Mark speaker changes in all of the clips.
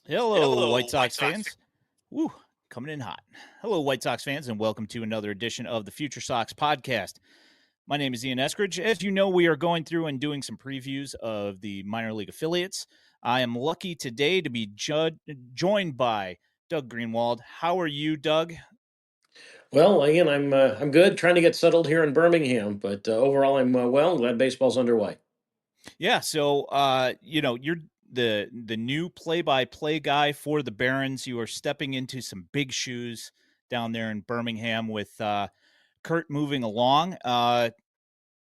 Speaker 1: Hello, White
Speaker 2: Hello, White
Speaker 1: Sox
Speaker 2: Sox.
Speaker 1: fans. Woo, coming in hot. Hello, White Sox fans, and welcome to another edition of the FutureSox Podcast. My name is Ian Eskridge. As you know, we are going through and doing some previews of the minor league affiliates. I am lucky today to be joined by Doug Greenwald. How are you, Doug?
Speaker 2: Well, Ian, I'm good. Trying to get settled here in Birmingham, but overall, I'm well. Glad baseball's underway.
Speaker 1: Yeah, so you're the new play-by-play guy for the Barons. You are stepping into some big shoes down there in Birmingham with Curt moving along.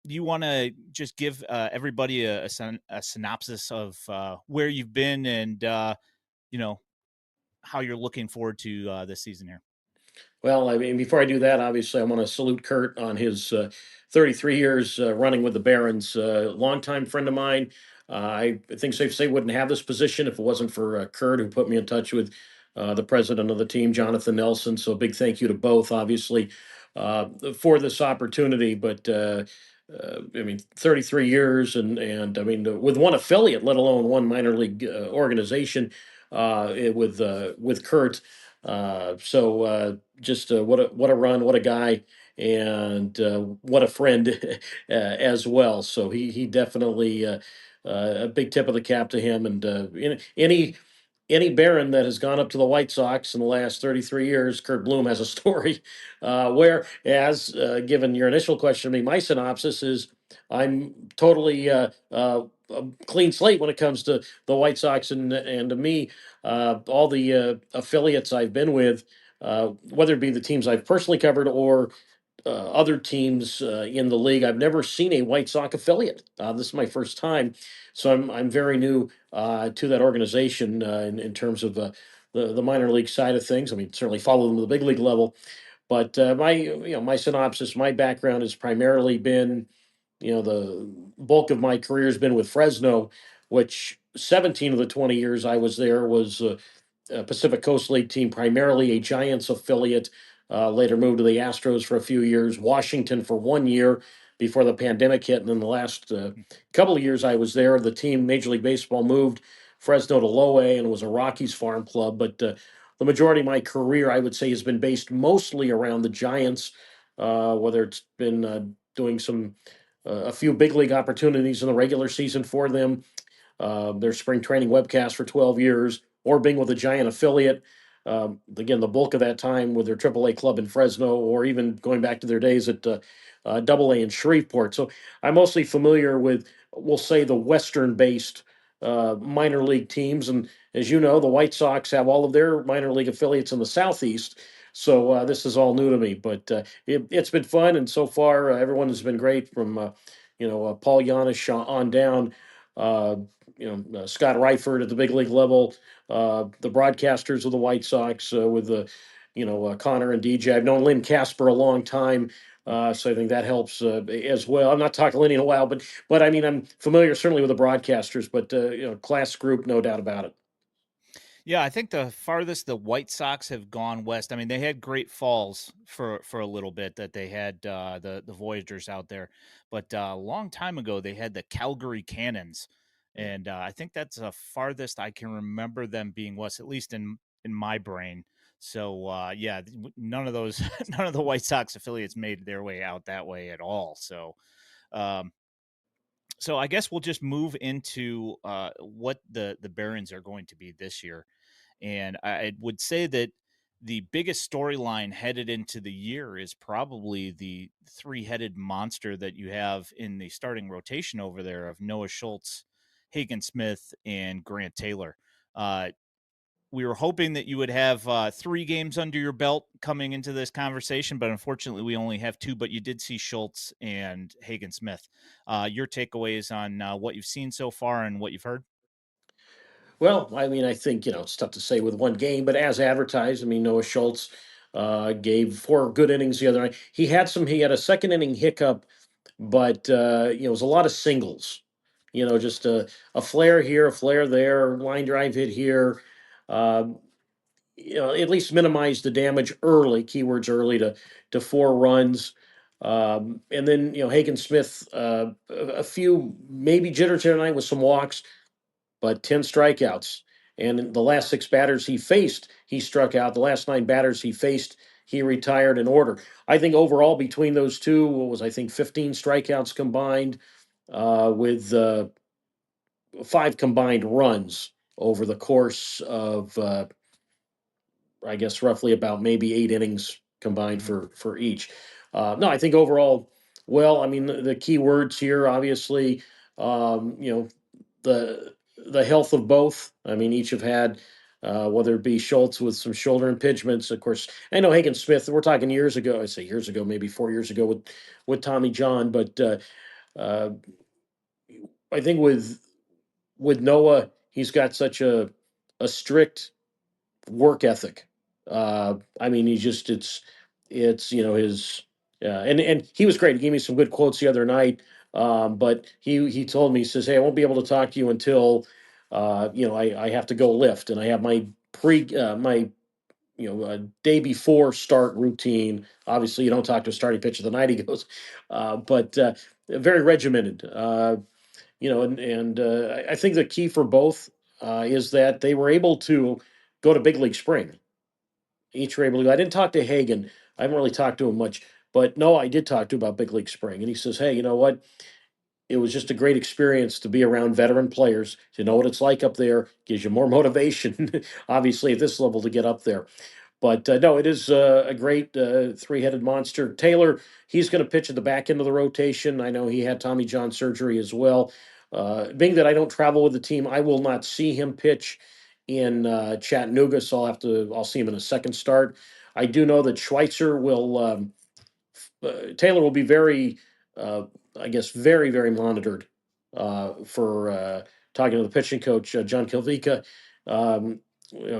Speaker 1: You want to just give everybody a synopsis of where you've been and you know how you're looking forward to this season here.
Speaker 2: Well, I mean, before I do that, obviously, I want to salute Kurt on his 33 years running with the Barons. Longtime friend of mine. I think safe to say wouldn't have this position if it wasn't for Kurt, who put me in touch with the president of the team, Jonathan Nelson. So, big thank you to both, obviously, for this opportunity. But I mean, 33 years, and I mean, with one affiliate, let alone one minor league organization, with Kurt. Just what a run, what a guy, and what a friend as well. So he definitely a big tip of the cap to him. And any Baron that has gone up to the White Sox in the last 33 years, Curt Bloom has a story. Whereas, given your initial question to me, my synopsis is I'm totally a clean slate when it comes to the White Sox, and to me, all the affiliates I've been with, whether it be the teams I've personally covered or other teams in the league. I've never seen a White Sox affiliate. This is my first time, so I'm very new to that organization in terms of the minor league side of things. I mean, certainly follow them to the big league level, but my synopsis, my background has primarily been, the bulk of my career has been with Fresno, which 17 of the 20 years I was there was Pacific Coast League team, primarily a Giants affiliate. Later moved to the Astros for a few years, Washington for 1 year before the pandemic hit, and then the last couple of years I was there, the team, Major League Baseball, moved Fresno to Low A and was a Rockies farm club. But the majority of my career, I would say, has been based mostly around the Giants, whether it's been doing a few big league opportunities in the regular season for them, their spring training webcast for 12 years, or being with a Giant affiliate. Again, the bulk of that time with their AAA club in Fresno, or even going back to their days at AA in Shreveport. So I'm mostly familiar with, we'll say, the Western-based minor league teams. And as you know, the White Sox have all of their minor league affiliates in the Southeast. So this is all new to me, but it's been fun, and so far everyone has been great from Paul Giannis on down. Uh, Scott Reifert at the big league level, the broadcasters of the White Sox with the, Connor and DJ. I've known Lynn Casper a long time, so I think that helps as well. I'm not talking Lynn in a while, but I mean I'm familiar certainly with the broadcasters, but class group, no doubt about it.
Speaker 1: Yeah, I think the farthest the White Sox have gone west. I mean, they had Great Falls for a little bit that they had the Voyagers out there, but a long time ago they had the Calgary Cannons, and I think that's the farthest I can remember them being west, at least in my brain. So yeah, none of those none of the White Sox affiliates made their way out that way at all. Um, so I guess we'll just move into what the Barons are going to be this year. And I would say that the biggest storyline headed into the year is probably the three-headed monster that you have in the starting rotation over there of Noah Schultz, Hagen Smith, and Grant Taylor. We were hoping that you would have 3 games under your belt coming into this conversation, but unfortunately we only have 2, but you did see Schultz and Hagen Smith. Your takeaways on what you've seen so far and what you've heard?
Speaker 2: Well, I mean, I think, it's tough to say with one game, but as advertised, I mean, Noah Schultz gave 4 good innings the other night. He had a second inning hiccup, but, it was a lot of singles, just a flare here, a flare there, line drive hit here. Um, at least minimize the damage early, keywords early, to 4 runs. And then, Hagen Smith, a few maybe jitters here tonight with some walks, but 10 strikeouts. And in the last six batters he faced, he struck out. The last nine batters he faced, he retired in order. I think overall between those two, what was I think 15 strikeouts combined, with five combined runs over the course of I guess roughly about maybe eight innings combined
Speaker 1: Mhm.
Speaker 2: for each. No, I think overall, well, I mean the key words here, obviously, you know, the health of both. I mean, each have had. Whether it be Schultz with some shoulder impingements, of course. I know Hagen Smith. We're talking years ago. I say years ago, maybe 4 years ago with Tommy John. But uh, I think with Noah, he's got such a strict work ethic. I mean, he just it's his and he was great. He gave me some good quotes the other night. But he told me, he says, "Hey, I won't be able to talk to you until I have to go lift and I have my my day before start routine. Obviously, you don't talk to a starting pitcher the night," he goes, but very regimented. I think the key for both is that they were able to go to big league spring. Each were able to go. I didn't talk to Hagen. I haven't really talked to him much, but no, I did talk to him about big league spring, and he says, "Hey, you know what? It was just a great experience to be around veteran players. To know what it's like up there gives you more motivation, obviously, at this level to get up there." But no, it is a great three-headed monster. Taylor, he's going to pitch at the back end of the rotation. I know he had Tommy John surgery as well. Being that I don't travel with the team, I will not see him pitch in Chattanooga, so I'll see him in a second start. I do know that Schweitzer will Taylor will be very, I guess, very very monitored for talking to the pitching coach John Kilvika. Um,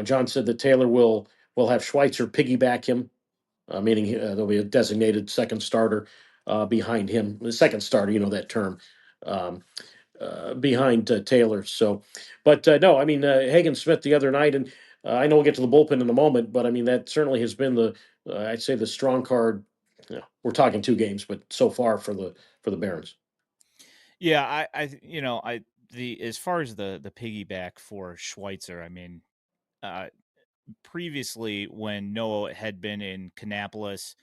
Speaker 2: John said that Taylor will have Schweitzer piggyback him, meaning there'll be a designated second starter behind him. The second starter, you know that term, um, behind Taylor. So, but no, I mean Hagen Smith the other night, and I know we'll get to the bullpen in a moment, but I mean that certainly has been I'd say the strong card. We're talking two games, but so far for the Barons.
Speaker 1: Yeah, I the as far as the piggyback for Schweitzer, I mean, uh, previously when Noah had been in Kannapolis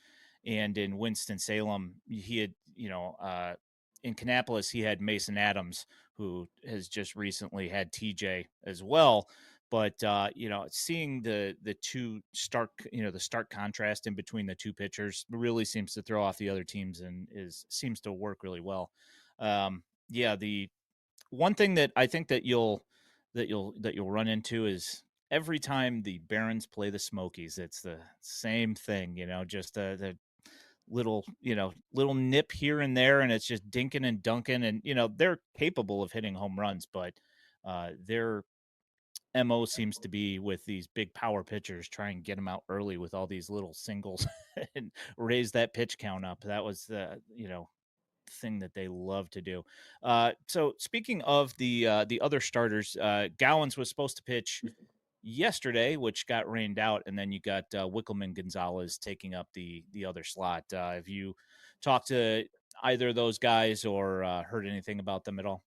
Speaker 1: and in Winston-Salem, he had, in Kannapolis, he had Mason Adams, who has just recently had TJ as well. But seeing the two stark, the stark contrast in between the two pitchers really seems to throw off the other teams and is seems to work really well. The one thing that I think that you'll run into is every time the Barons play the Smokies, it's the same thing, just the little nip here and there, and it's just dinking and dunking, and they're capable of hitting home runs, but their mo seems to be with these big power pitchers, try and get them out early with all these little singles and raise that pitch count up. That was the thing that they love to do. So speaking of the other starters, Gowans was supposed to pitch yesterday, which got rained out, and then you got Wickelman Gonzalez taking up the other slot. Have you talked to either of those guys or heard anything about them at all?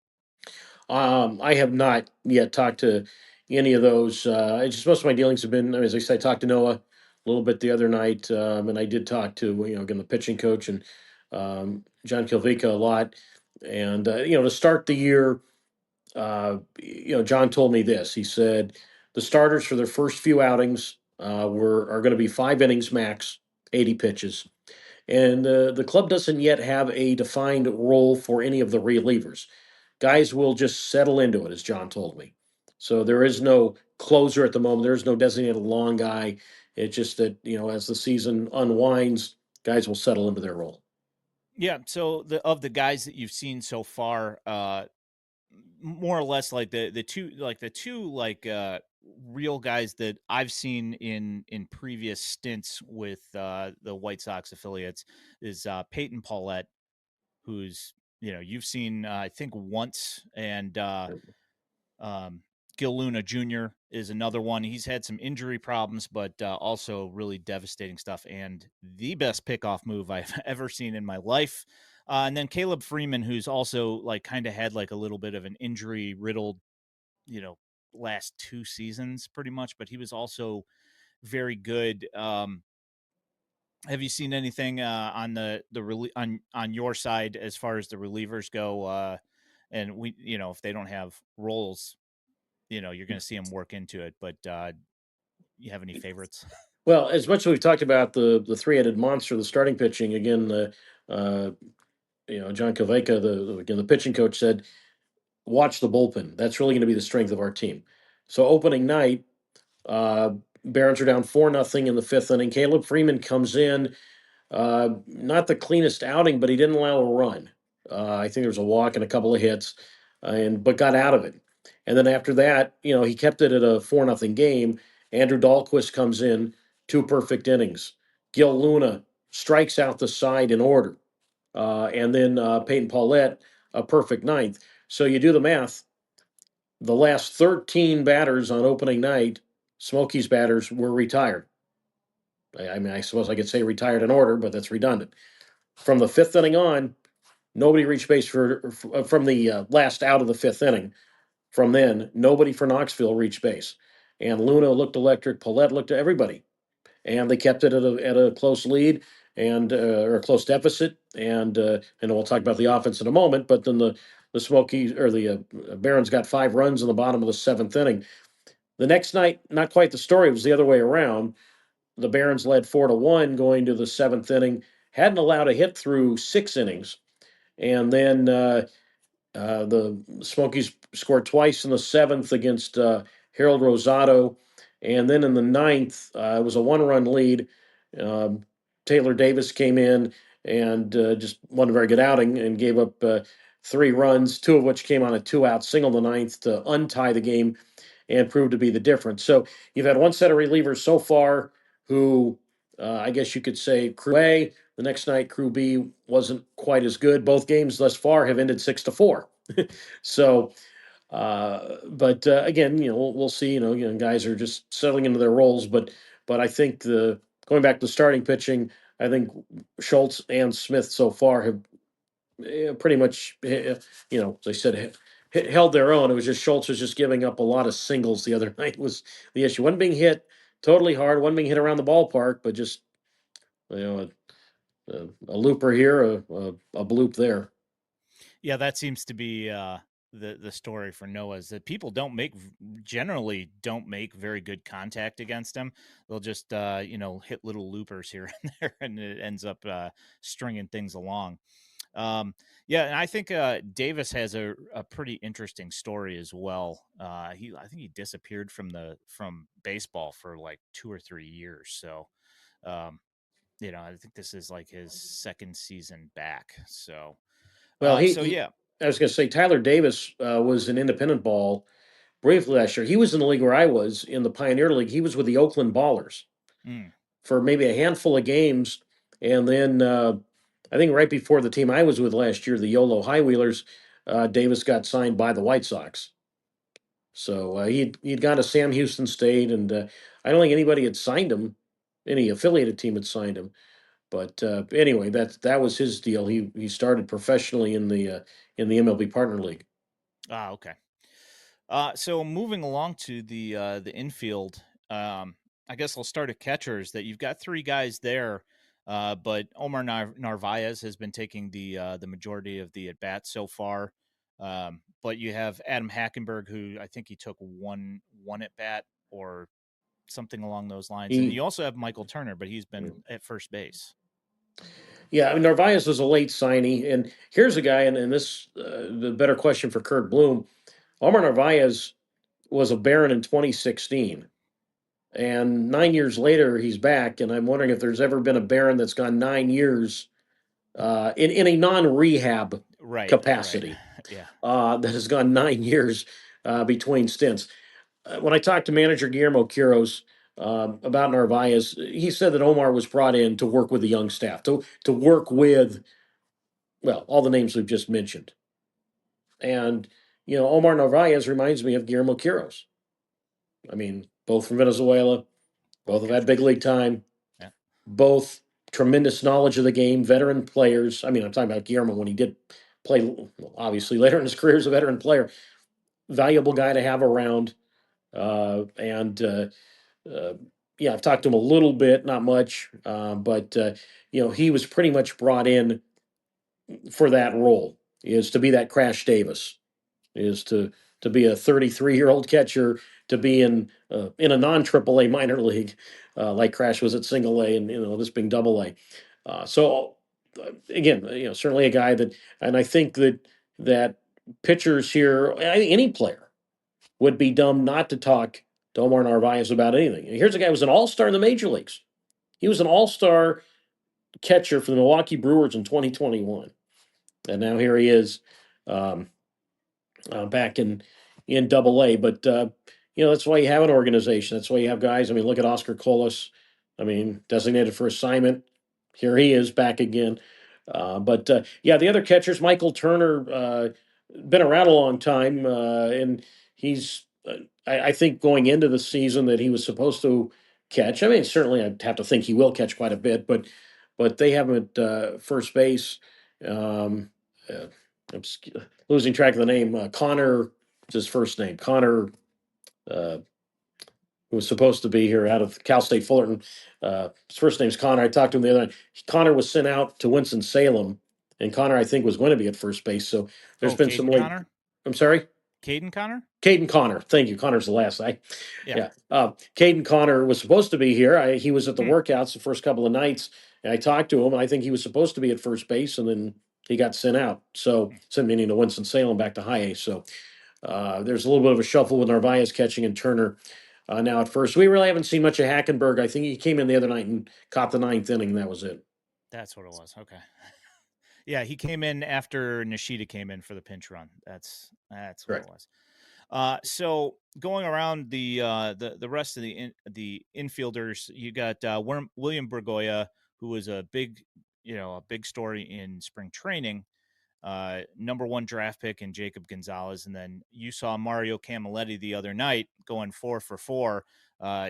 Speaker 2: I have not yet talked to any of those. I just most of my dealings have been, as I said, I talked to Noah a little bit the other night, and I did talk to again the pitching coach and John Kilvika a lot. And to start the year, John told me this. He said the starters for their first few outings are going to be 5 innings max, 80 pitches, and the club doesn't yet have a defined role for any of the relievers. Guys will just settle into it, as John told me. So there is no closer at the moment. There is no designated long guy. It's just that as the season unwinds, guys will settle into their role.
Speaker 1: Yeah. So the guys that you've seen so far, more or less like the two real guys that I've seen in previous stints with the White Sox affiliates is Peyton Paulette, who's you've seen I think once, and um, Gil Luna Jr. is another one. He's had some injury problems, but also really devastating stuff, and the best pickoff move I've ever seen in my life. And then Caleb Freeman, who's also like kind of had like a little bit of an injury riddled, you know, last 2 seasons pretty much, but he was also very good. Have you seen anything on on your side as far as the relievers go? And we, if they don't have roles, you're going to see them work into it. But you have any favorites?
Speaker 2: Well, as much as we've talked about the three-headed monster, the starting pitching again, uh, John Kaveka, the pitching coach said, "Watch the bullpen. That's really going to be the strength of our team." So opening night, uh, Barons are down 4-0 in the fifth inning. Caleb Freeman comes in, not the cleanest outing, but he didn't allow a run. I think there was a walk and a couple of hits, but got out of it. And then after that, he kept it at a 4-0 game. Andrew Dahlquist comes in, two perfect innings. Gil Luna strikes out the side in order, and then Peyton Paulette a perfect ninth. So you do the math. The last 13 batters on opening night, Smokies batters, were retired. I mean, I suppose I could say retired in order, but that's redundant. From the fifth inning on, nobody reached base from the last out of the fifth inning. From then, nobody for Knoxville reached base, and Luna looked electric. Paulette looked to everybody, and they kept it at a close lead and or a close deficit. And we'll talk about the offense in a moment. But then the Smokies or the Barons got 5 runs in the bottom of the seventh inning. The next night, not quite the story. It was the other way around. The Barons led 4-1 going to the seventh inning. Hadn't allowed a hit through 6 innings, and then the Smokies scored twice in the seventh against Harold Rosado, and then in the ninth, it was a 1-run lead. Um, Taylor Davis came in and just wasn't a very good outing and gave up 3 runs, two of which came on a 2-out single in the ninth to untie the game and proved to be the difference. So you've had one set of relievers so far who I guess you could say crew A. The next night, crew B wasn't quite as good. Both games thus far have ended 6-4. So, but again, we'll see. Guys are just settling into their roles. But I think the going back to starting pitching, I think Schultz and Smith so far have pretty much, as I said, held their own. It was just Schultz was just giving up a lot of singles the other night was the issue. One being hit totally hard, one being hit around the ballpark, but just you know a looper here, a bloop there.
Speaker 1: Yeah, that seems to be the story for Noah is that people generally don't make very good contact against him. They'll just hit little loopers here and there, and it ends up stringing things along. Yeah, and I think Davis has a pretty interesting story as well. I think he disappeared from baseball for like 2 or 3 years. So, um, I think this is like his second season back. So,
Speaker 2: Well, he
Speaker 1: yeah.
Speaker 2: I was going to say Tyler Davis was an independent ball briefly last year. He was in the league where I was in the Pioneer League. He was with the Oakland Ballers
Speaker 1: Mm.
Speaker 2: for maybe a handful of games, and then I think right before the team I was with last year, the YOLO High Wheelers, Davis got signed by the White Sox. So he'd gone to Sam Houston State, and I don't think anybody had signed him. Any affiliated team had signed him. But anyway, that was his deal. He started professionally in the MLB Partner League.
Speaker 1: Ah, okay. So moving along to the infield, I guess I'll start at catchers. That you've got three guys there, but Omar Narvaez has been taking the majority of the at bats so far. But you have Adam Hackenberg, who I think he took one at bat or something along those lines, and
Speaker 2: He
Speaker 1: you also have Michael Turner, but he's been at first base.
Speaker 2: Yeah, I mean, Narvaez was a late signee, and here's a guy, and this the better question for Curt Bloom. Omar Narvaez was a Baron in 2016, and 9 years later he's back, and I'm wondering if there's ever been a Baron that's gone 9 years in a non-rehab
Speaker 1: Right, right,
Speaker 2: capacity
Speaker 1: yeah.
Speaker 2: that has gone 9 years between stints. When I talked to manager Guillermo Quiros about Narvaez, he said that Omar was brought in to work with the young staff, to work with all the names we've just mentioned. And Omar Narvaez reminds me of Guillermo Quiros. I mean, both from Venezuela, both
Speaker 1: Both
Speaker 2: have had
Speaker 1: catchers.
Speaker 2: big league time,
Speaker 1: Yeah.
Speaker 2: both tremendous knowledge of the game, veteran players. I mean, I'm talking about Guillermo when he did play, obviously later in his career as a veteran player, valuable guy to have around. And uh, yeah, I've talked to him a little bit, not much, but he was pretty much brought in for that role, is to be that Crash Davis, is to be a 33-year-old catcher, to be in a non AAA minor league, like Crash was at single A, and this being double A. Again, certainly a guy that, and I think that pitchers here, any player would be dumb not to talk to Omar Narvaez about anything. Here's a guy who was an all-star in the major leagues. He was an all-star catcher for the Milwaukee Brewers in 2021, and now here he is, um, back in Double A. But that's why you have an organization. That's why you have guys. I mean, look at Oscar Colas. I mean, designated for assignment. Here he is back again. But yeah, the other catchers, Michael Turner, been around a long time, and he's. I think going into the season that he was supposed to catch. I mean, certainly I'd have to think he will catch quite a bit, but they have him at first base. Um, uh, I'm losing track of the name. Connor, what's his first name? Connor, uh, who was supposed to be here out of Cal State Fullerton. His first name's Connor. I talked to him the other night. Connor was sent out to Winston-Salem, and Connor, I think, was going to be at first base. So there's
Speaker 1: Oh,
Speaker 2: been some
Speaker 1: Caden
Speaker 2: late.
Speaker 1: Connor?
Speaker 2: I'm sorry?
Speaker 1: Caden Connor?
Speaker 2: Caden Connor. Thank you. Connor's the last.
Speaker 1: Yeah.
Speaker 2: Yeah. Caden Connor was supposed to be here. He was at the
Speaker 1: Hmm.
Speaker 2: workouts the first couple of nights, and I talked to him. I think he was supposed to be at first base, and then he got sent out. So sent meaning to Winston-Salem back to high A. So there's a little bit of a shuffle with Narvaez catching and Turner now at first. We really haven't seen much of Hackenberg. I think he came in the other night and caught the ninth inning, and that was it.
Speaker 1: That's what it was. Okay. Yeah, he came in after Nishida came in for the pinch run. That's what it
Speaker 2: Correct.
Speaker 1: was. So going around the rest of the infielders, you got William Bergoya, who was a big story in spring training, number one draft pick in Jacob Gonzalez, and then you saw Mario Camilletti the other night going 4 for 4.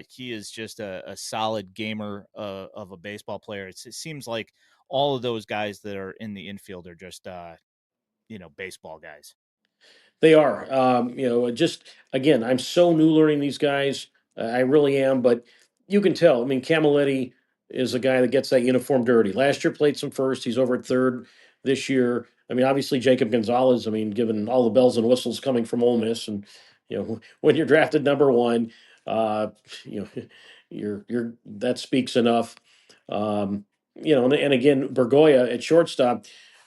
Speaker 1: He is just a solid gamer of a baseball player. It seems like all of those guys that are in the infield are just baseball guys.
Speaker 2: They are. Just again, I'm so new learning these guys. I really am, but you can tell. I mean, Camilletti is a guy that gets that uniform dirty. Last year played some first. He's over at third this year. I mean, obviously Jacob Gonzalez. I mean, given all the bells and whistles coming from Ole Miss, and when you're drafted number one, uh, you know, you're that speaks enough. And again, Bergoya at shortstop.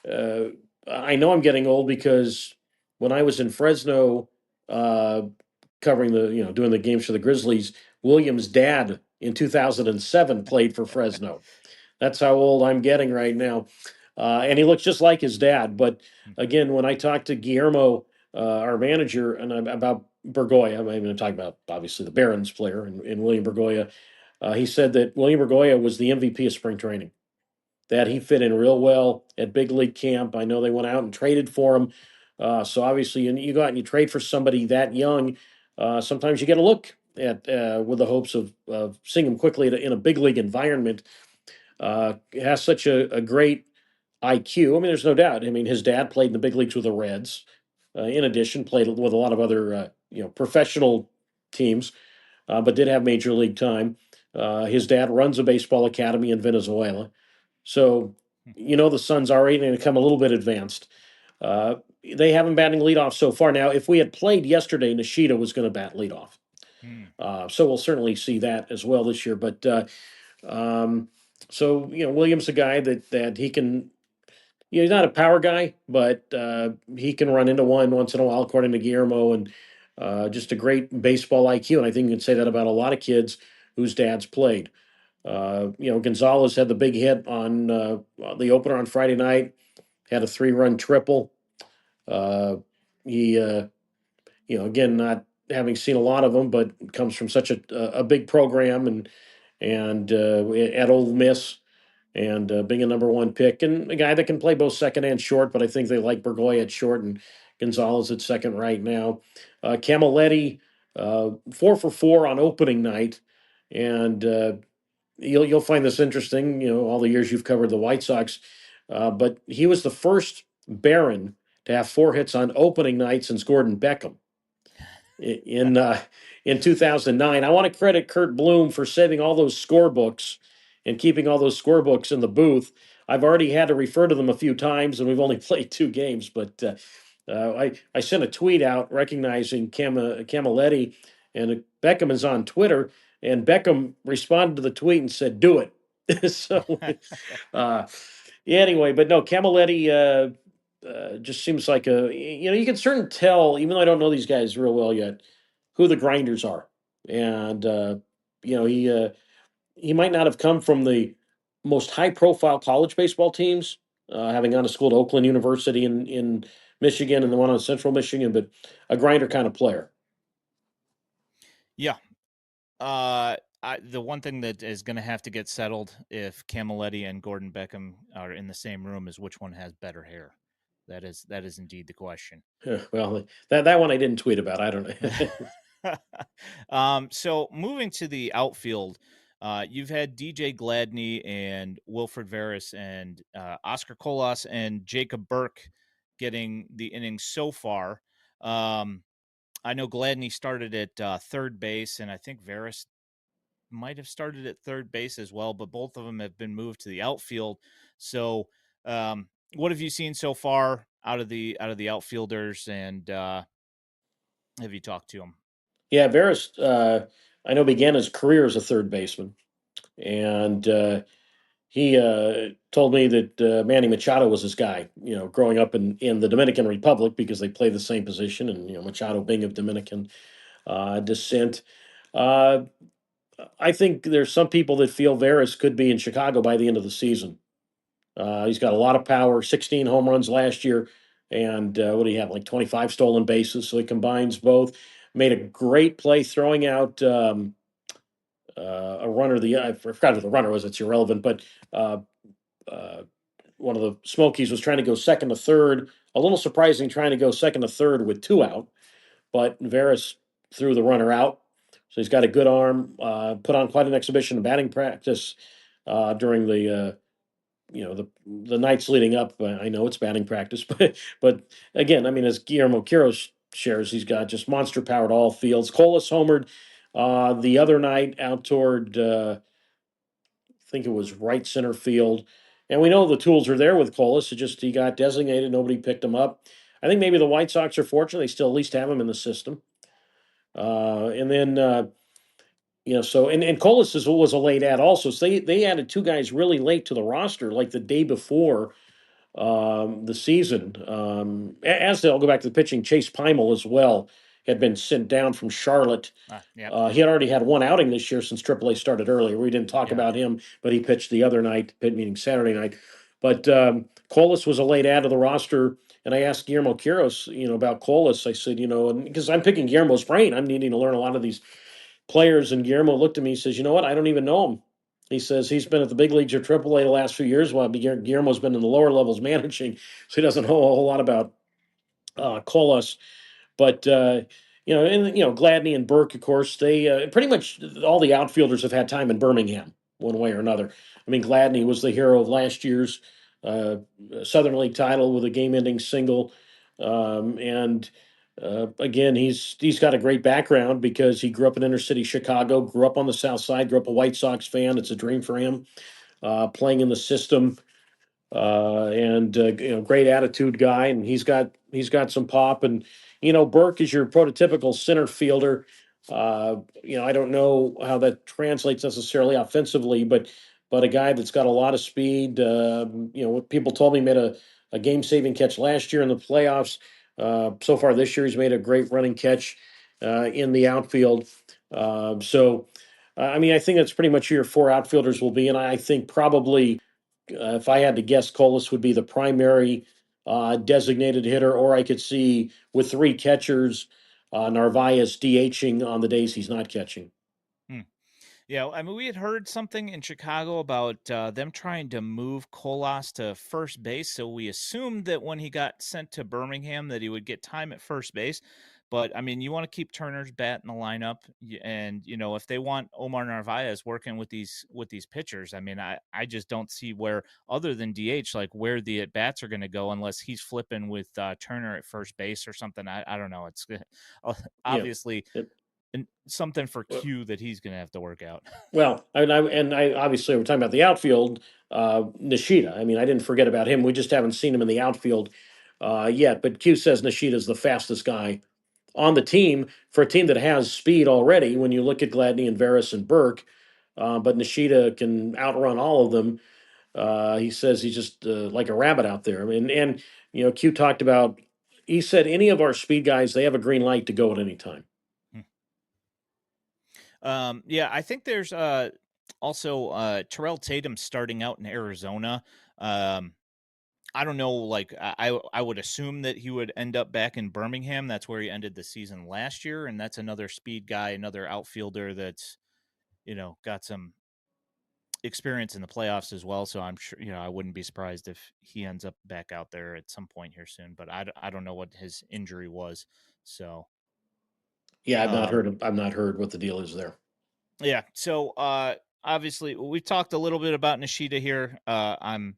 Speaker 2: Uh, I know I'm getting old because when I was in Fresno, uh, covering doing the games for the Grizzlies, Williams' dad in 2007 played for Fresno. That's how old I'm getting right now. And he looks just like his dad. But again, when I talked to Guillermo, our manager, and about Bergoya, I'm going to talk about obviously the Barons player and William Bergoya. He said that William Bergoya was the MVP of spring training, that he fit in real well at big league camp. I know they went out and traded for him. So obviously, you go out and you trade for somebody that young. Sometimes you get a look at with the hopes of seeing him quickly in a big league environment. Has such a great IQ. I mean, there's no doubt. I mean, his dad played in the big leagues with the Reds. In addition, played with a lot of other professional teams, but did have major league time. His dad runs a baseball academy in Venezuela. So, the Suns are already going to come a little bit advanced. They haven't batting leadoff so far. Now, if we had played yesterday, Nishida was going to bat leadoff.
Speaker 1: Hmm.
Speaker 2: So we'll certainly see that as well this year. But um, Williams a guy that he can. He's not a power guy, but he can run into one once in a while, according to Guillermo, and just a great baseball IQ. And I think you can say that about a lot of kids whose dads played. Gonzalez had the big hit on the opener on Friday night, had a 3-run triple. He, again, not having seen a lot of them, but comes from such a big program and at Ole Miss and being a number one pick and a guy that can play both second and short. But I think they like Bergoya at short and Gonzalez at second right now. Camilletti, 4 for 4 on opening night, and you'll find this interesting. All the years you've covered the White Sox, but he was the first Baron to have 4 hits on opening night since Gordon Beckham. in in 2009. I want to credit Curt Bloom for saving all those scorebooks and keeping all those scorebooks in the booth. I've already had to refer to them a few times, and we've only played 2 games. But I sent a tweet out recognizing Camilletti, and Beckham is on Twitter, and Beckham responded to the tweet and said, "Do it." So, uh, yeah, anyway, but no, Camilletti just seems like you can certain tell, even though I don't know these guys real well yet, who the grinders are. And, you know, he might not have come from the most high profile college baseball teams, having gone to school at Oakland University in Michigan and the one on Central Michigan, but a grinder kind of player.
Speaker 1: Yeah. The one thing that is going to have to get settled if Camilletti and Gordon Beckham are in the same room is which one has better hair. That is indeed the question.
Speaker 2: Well, that one I didn't tweet about. I don't know.
Speaker 1: So moving to the outfield, you've had DJ Gladney and Wilfred Veras and Oscar Colas and Jacob Burke getting the innings so far. I know Gladney started at third base, and I think Veras might have started at third base as well, but both of them have been moved to the outfield. So, what have you seen so far out of the outfielders, and have you talked to them?
Speaker 2: Yeah, Veras, I know, began his career as a third baseman. And he told me that Manny Machado was his guy, growing up in the Dominican Republic because they play the same position. And, Machado being of Dominican descent. Uh, I think there's some people that feel Veras could be in Chicago by the end of the season. He's got a lot of power, 16 home runs last year. And what do you have, like 25 stolen bases? So he combines both. Made a great play throwing out. A runner. I forgot who the runner was. It's irrelevant. But uh, uh, one of the Smokies was trying to go second to third. A little surprising, trying to go second to third with 2 out. But Veras threw the runner out. So he's got a good arm. Put on quite an exhibition in batting practice during the nights leading up. I know it's batting practice, but again, I mean, as Guillermo Quiros shares, he's got just monster power at all fields. Colas homered the other night out toward I think it was right center field. And we know the tools are there with Colas. It just he got designated, nobody picked him up. I think maybe the White Sox are fortunate; they still at least have him in the system. And then so and Colas was a late ad also. So they added 2 guys really late to the roster, like the day before the season. As they'll go back to the pitching, Chase Pymel as well had been sent down from Charlotte.
Speaker 1: Yep.
Speaker 2: He had already had 1 outing this year since AAA started earlier. We didn't talk
Speaker 1: Yeah.
Speaker 2: about him, but he pitched the other night, meaning Saturday night. But Colas was a late add to the roster. And I asked Guillermo Quiros, about Colas. I said, because I'm picking Guillermo's brain, I'm needing to learn a lot of these players. And Guillermo looked at me and says, "You know what? I don't even know him." He says he's been at the big leagues or AAA the last few years, while Guillermo's been in the lower levels managing, so he doesn't know a whole lot about Colas. But Gladney and Burke, of course, they pretty much all the outfielders have had time in Birmingham one way or another. I mean, Gladney was the hero of last year's uh, Southern League title with a game-ending single, and again, he's got a great background because he grew up in inner city Chicago, grew up on the South Side, grew up a White Sox fan. It's a dream for him playing in the system and great attitude guy, and he's got some pop. And Burke is your prototypical center fielder. I don't know how that translates necessarily offensively, but a guy that's got a lot of speed. What people told me, made a game saving catch last year in the playoffs. So far this year, he's made a great running catch in the outfield. I mean, I think that's pretty much who your 4 outfielders will be, and I think probably if I had to guess, Colas would be the primary designated hitter, or I could see with 3 catchers, Narvaez DHing on the days he's not catching.
Speaker 1: Hmm. Yeah, I mean, we had heard something in Chicago about them trying to move Colas to first base, so we assumed that when he got sent to Birmingham that he would get time at first base. But I mean, you want to keep Turner's bat in the lineup, and if they want Omar Narvaez working with these pitchers, I mean, I just don't see where, other than DH, like where the at bats are going to go unless he's flipping with Turner at first base or something. I don't know. It's
Speaker 2: Yeah.
Speaker 1: obviously
Speaker 2: It-
Speaker 1: something for Q that he's going to have to work out.
Speaker 2: Well, and I obviously we're talking about the outfield, Nishida. I mean, I didn't forget about him. We just haven't seen him in the outfield yet. But Q says Nishida's the fastest guy on the team for a team that has speed already. When you look at Gladney and Varys and Burke, but Nishida can outrun all of them. He says he's just like a rabbit out there. I mean, and Q talked about. He said any of our speed guys, they have a green light to go at any time.
Speaker 1: Yeah, I think there's also Terrell Tatum starting out in Arizona. Um, I don't know, like I would assume that he would end up back in Birmingham. That's where he ended the season last year, and that's another speed guy, another outfielder that's got some experience in the playoffs as well. So I'm sure I wouldn't be surprised if he ends up back out there at some point here soon. But I don't know what his injury was. So
Speaker 2: Yeah,
Speaker 1: um,
Speaker 2: I've not heard what the deal is there.
Speaker 1: yeah. So obviously we've talked a little bit about Nishida here. I'm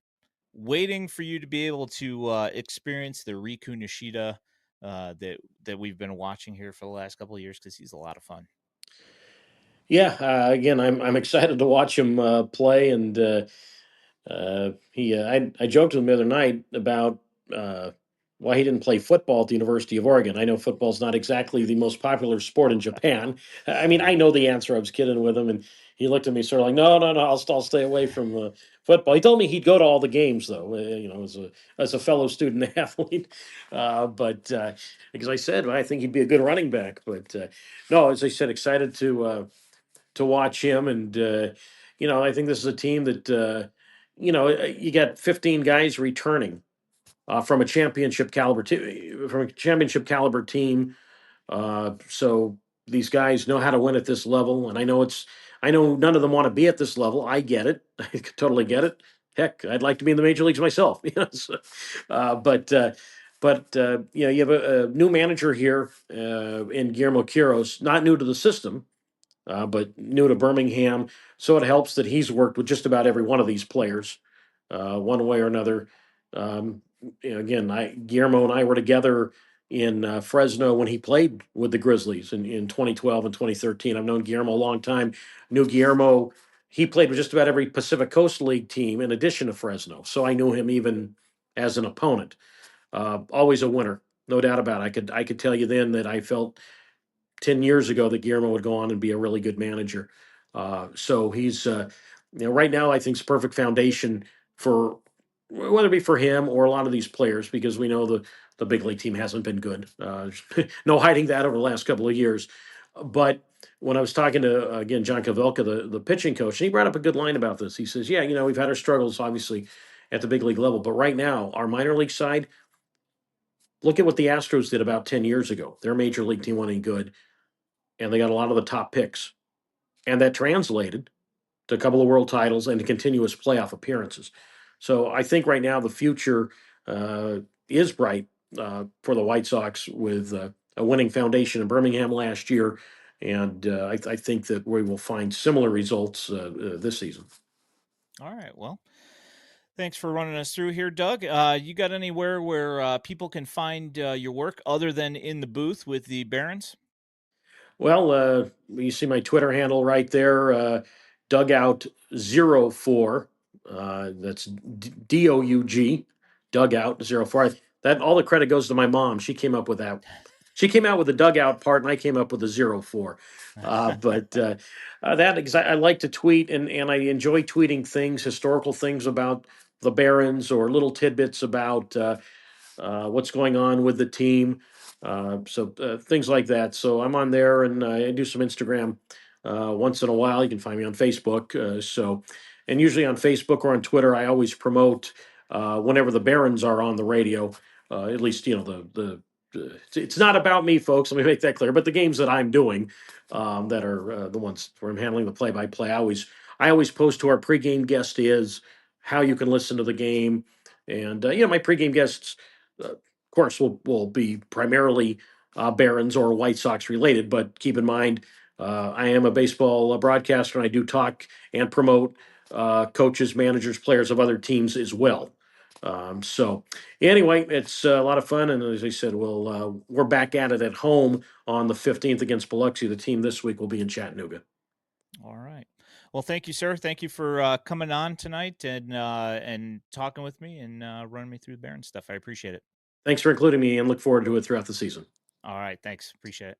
Speaker 1: waiting for you to be able to experience the Riku Nishida that we've been watching here for the last couple of years, because he's a lot of fun.
Speaker 2: Yeah, again, I'm excited to watch him play, and I joked with him the other night about uh, why he didn't play football at the University of Oregon. I know football's not exactly the most popular sport in Japan. I mean, I know the answer. I was kidding with him, and he looked at me sort of like, "No, no, no, I'll stay away from football." He told me he'd go to all the games, though. As a fellow student athlete, but because I said, well, I think he'd be a good running back. But no, as I said, excited to watch him. And, I think this is a team that, you got 15 guys returning from a championship caliber team. So these guys know how to win at this level. And I know none of them want to be at this level. I get it. I totally get it. Heck, I'd like to be in the major leagues myself. You have a new manager here in Guillermo Quiros, not new to the system, but new to Birmingham. So it helps that he's worked with just about every one of these players, one way or another. Again, Guillermo and I were together in Fresno when he played with the Grizzlies in 2012 and 2013. I've known Guillermo a long time. Knew Guillermo. He played with just about every Pacific Coast League team in addition to Fresno. So I knew him even as an opponent. Always a winner, no doubt about it. I could tell you then that I felt 10 years ago that Guillermo would go on and be a really good manager. So he's, right now, I think it's a perfect foundation for whether it be for him or a lot of these players, because we know the big league team hasn't been good. No hiding that over the last couple of years. But when I was talking to, again, John Kavelka, the pitching coach, and he brought up a good line about this. He says, yeah, we've had our struggles, obviously, at the big league level. But right now, our minor league side, look at what the Astros did about 10 years ago. Their major league team wasn't any good, and they got a lot of the top picks. And that translated to a couple of world titles and to continuous playoff appearances. So I think right now the future is bright for the White Sox with a winning foundation in Birmingham last year. And I think that we will find similar results this season.
Speaker 1: All right, well, thanks for running us through here, Doug. You got anywhere where people can find your work other than in the booth with the Barons?
Speaker 2: Well, you see my Twitter handle right there, Dugout04. That's Doug, Dugout04. That all the credit goes to my mom. She came up with that. She came out with the dugout part, and I came up with the 04. But I like to tweet, and I enjoy tweeting things, historical things about the Barons, or little tidbits about what's going on with the team. Things like that. So I'm on there, and I do some Instagram once in a while. You can find me on Facebook. And usually on Facebook or on Twitter, I always promote whenever the Barons are on the radio. At least it's not about me, folks. Let me make that clear. But the games that I'm doing, that are the ones where I'm handling the play-by-play, I always post who our pregame guest is, how you can listen to the game, and my pregame guests, of course, will be primarily Barons or White Sox related. But keep in mind, I am a baseball broadcaster, and I do talk and promote coaches, managers, players of other teams as well. So anyway, it's a lot of fun, and as I said, we're back at it at home on the 15th against Biloxi. The team this week will be in Chattanooga.
Speaker 1: All right. Well, thank you, sir. Thank you for coming on tonight and talking with me and running me through the Baron stuff. I appreciate it.
Speaker 2: Thanks for including me, and look forward to it throughout the season.
Speaker 1: All right. Thanks. Appreciate it.